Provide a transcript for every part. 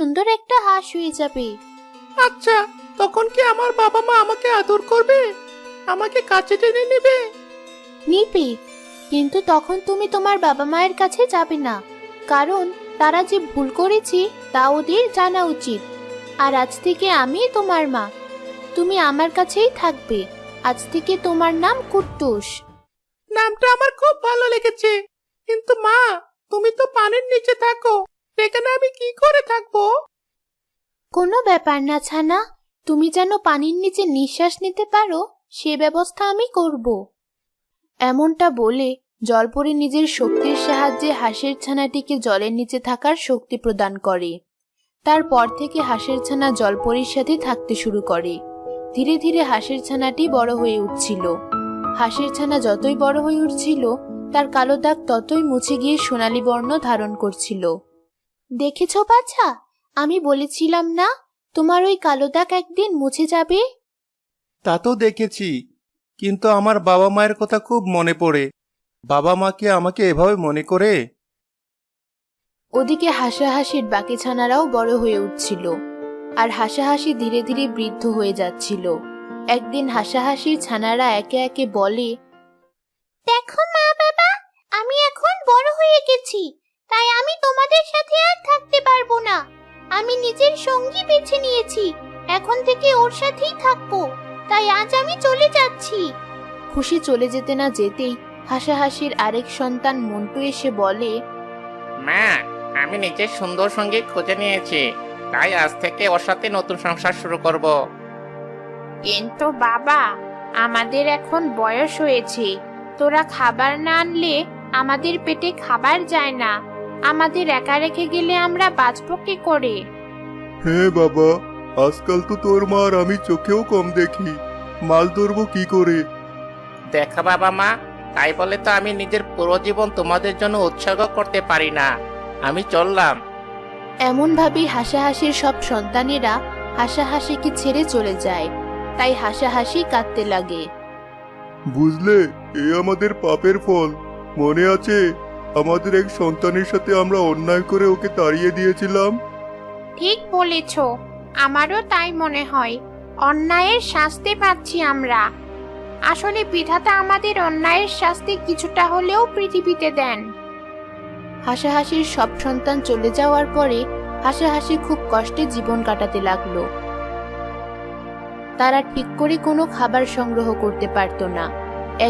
সুন্দর একটা হাঁস হয়ে যাবে। আচ্ছা, তখন কি আমার বাবা মা আমাকে আদর করবে? আমাকে কাছে টেনে নেবে? নিবে, কিন্তু তখন তুমি তোমার বাবা মায়ের কাছে যাবে না, কারণ তারা যে ভুল করেছে তা ওদের জানা উচিত। আর আজ থেকে আমি তোমার মা, তুমি আমার কাছেই থাকবে। আজ থেকে তোমার নাম কুট্টুস। নামটা আমার খুব ভালো লেগেছে, কিন্তু মা, তুমি তো পানির নিচে থাকো, সেখানে আমি কি করে থাকবো? কোনো ব্যাপার না ছানা, তুমি যেন পানির নিচে নিঃশ্বাস নিতে পারো সে ব্যবস্থা আমি করব। এমনটা বলে জলপরি নিজের শক্তির সাহায্যে হাঁসের ছানাটিকে জলের নিচে থাকার শক্তি প্রদান করে। তারপর থেকে হাঁসের ছানা জলপরির সাথে থাকতে শুরু করে। ধীরে ধীরে হাঁসের ছানাটি বড় হয়ে উঠছিল। হাঁসের ছানা যতই বড় হয়ে উঠছিল, তার কালো দাগ ততই মুছে গিয়ে সোনালী বর্ণ ধারণ করছিল। দেখেছ বাছা, আমি বলেছিলাম না তোমার ওই কালো দাগ একদিন মুছে যাবে। তা তো দেখেছি, কিন্তু আমার বাবা মায়ের কথা খুব মনে পড়ে। বাবা মা কি আমাকে এভাবে মনে করে? ওদিকে হাসাহাসির বাকি ছানারাও বড় হয়ে উঠছিল, আর হাসাহাসি ধীরে ধীরে বৃদ্ধ হয়ে যাচ্ছিল। একদিন হাসাহাসির ছানারা একে একে বলে, দেখো মা বাবা, আমি এখন বড় হয়ে গেছি, তাই আমি তোমাদের সাথে আর থাকতে পারবো না। আমি নিজের সঙ্গী বেছে নিয়েছি, এখন থেকে ওর সাথেই থাকবো, তাই আজ আমি চলে যাচ্ছি। খুশি চলে যেতে না যেতেই হাসাহাসির আরেক সন্তান মন্টু এসে বলে, মা, আমি নিজের সুন্দর সঙ্গী খুঁজে নিয়েছি, তাই আজ থেকে ওর সাথে নতুন সংসার শুরু করব। কিন্তু বাবা, আমাদের এখন বয়স হয়েছে, তোরা খাবার না আনলে আমাদের পেটে খাবার যায় না। আমাদের একা রেখে গেলে আমরা বাঁচবো কি করে? হ্যাঁ বাবা, আজকাল তো তোর মা আর আমি চোখেও কম দেখি, মাল ধরবো কি করে? দেখা বাবা মা, তাই বলে তো আমি নিজের পুরো জীবন তোমাদের জন্য উৎসর্গ করতে পারি না। আমি চললাম। এমন ভাবেই হাসাহাসির সব সন্তানেরা হাসাহাসিকে ছেড়ে চলে যায়, তাই হাসাহাসি কাঁদতে লাগে। বুঝলে, এ আমাদের পাপের ফল। মনে আছে আমাদের এক সন্তানের সাথে আমরা অন্যায় করে ওকে তাড়িয়ে দিয়েছিলাম? ঠিক বলেছ, আমারও তাই মনে হয়। অন্যায়ের শাস্তি পাচ্ছি আমরা। আসলে বিধাতা আমাদের অন্যায়ের শাস্তি কিছুটা হলেও পৃথিবীতে দেন। হাসাহাসির সব সন্তান চলে যাওয়ার পরে হাসাহাসি খুব কষ্টে জীবন কাটাতে লাগলো। তারা ঠিক করে কোনো খাবার সংগ্রহ করতে পারত না।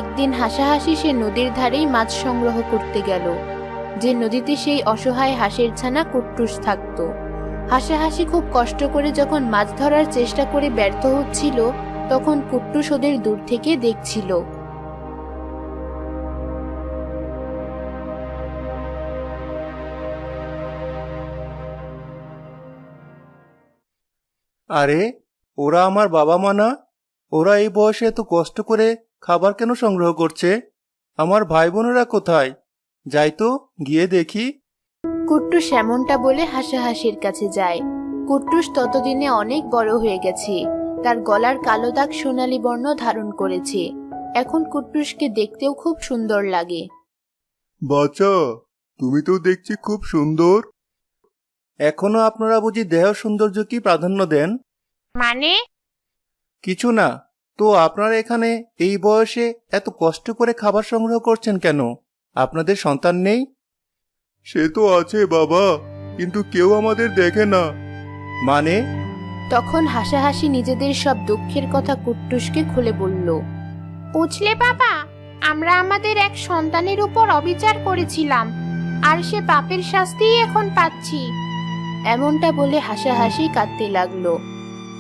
একদিন হাসাহাসি সে নদীর ধারেই মাছ সংগ্রহ করতে গেল, যে নদীতে সেই অসহায় হাঁসের ছানা কুট্টুস থাকত। হাসাহাসি খুব কষ্ট করে যখন মাছ ধরার চেষ্টা করে ব্যর্থ হচ্ছিল, তখন কুট্টুস ওদের দূর থেকে দেখছিল। আরে, ওরা আমার বাবা মা না? ওরা এই বয়সে এত কষ্ট করে খাবার কেন সংগ্রহ করছে? আমার ভাই বোনেরা কোথায়? যাই তো, গিয়ে দেখি। কুট্টুস এমনটা বলে হাসাহাসির কাছে যায়। কুট্টুস ততদিনে অনেক বড় হয়ে গেছে, তার গলার কালো দাগ সোনালী বর্ণ ধারণ করেছে। এখন কুট্টুসকে দেখতেও খুব সুন্দর লাগে। বাচ্চা, তুমি তো দেখছি খুব সুন্দর। এখনো আপনারা বুঝি দেহ সৌন্দর্যকে প্রাধান্য দেন? মানে? কিছু না তো, আপনারা এখানে এই বয়সে এত কষ্ট করে খাবার সংগ্রহ করছেন কেন? আপনাদের সন্তান নেই? সে তো আছে বাবা, কিন্তু কেউ আমাদের দেখে না। মানে? তখন হাসাহাসি নিজেদের সব দুঃখের কথা কুট্টুসকে খুলে বলল। বুঝলে বাবা, আমরা আমাদের এক সন্তানের উপর অবিচার করেছিলাম, আর সে পাপের শাস্তিই এখন পাচ্ছি। এমনটা বলে হাসাহাসি কাঁদতে লাগলো।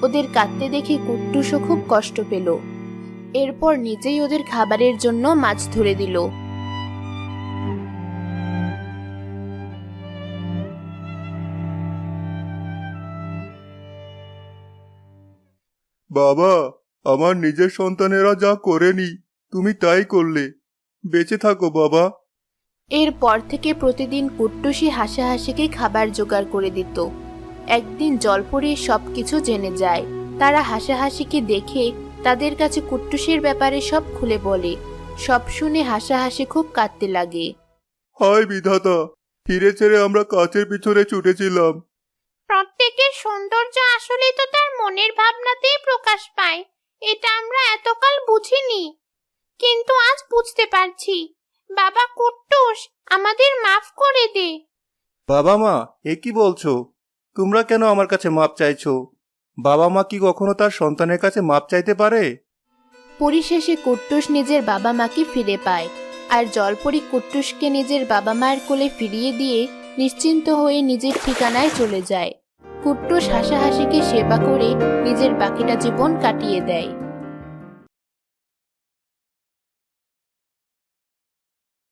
ওদের কাঁদতে দেখে কুট্টুসও খুব কষ্ট পেল। এরপর নিজেই ওদের খাবারের জন্য মাছ ধরে দিল। বাবা, আমার নিজের সন্তানেরা যা করেনি তুমি তাই করলে। বেঁচে থাকো বাবা। এরপর থেকে প্রতিদিন কুট্টুসি হাসাহাসিকে খাবার জোগাড় করে দিত। একদিন জলপরি সবকিছু জেনে যায়। তারা হাসাহাসিকে দেখে তাদের কাছে কুট্টুসের ব্যাপারে সব খুলে বলে। সব শুনে হাসাহাসি খুব কাঁদতে লাগে। হায় বিধাতা, ফিরে ছেড়ে আমরা কাচের পিছনে ছুটেছিলাম। প্রত্যেকের সৌন্দর্য আসলে তো তার মনের ভাবনাতেই প্রকাশ পায়, এটা আমরা এতকাল বুঝিনি, কিন্তু আজ বুঝতে পারছি। বাবা কুট্টুস, আমাদের মাফ করে দে। বাবা মা, এ কি বলছো? তোমরা কেন আমার কাছে মাপ চাইছো? বাবা মা কি কখনো তার সন্তানের কাছে মাপ চাইতে পারে? পরিশেষে কুট্টুস নিজের বাবা মাকে ফিরে পায়, আর জলপরি কুট্টুসকে নিজের বাবা মায়ের কোলে ফিরিয়ে দিয়ে নিশ্চিন্ত হয়ে নিজের ঠিকানায় চলে যায়। কুট্টুস হাসাহাসিকে সেবা করে নিজের বাকিটা জীবন কাটিয়ে দেয়।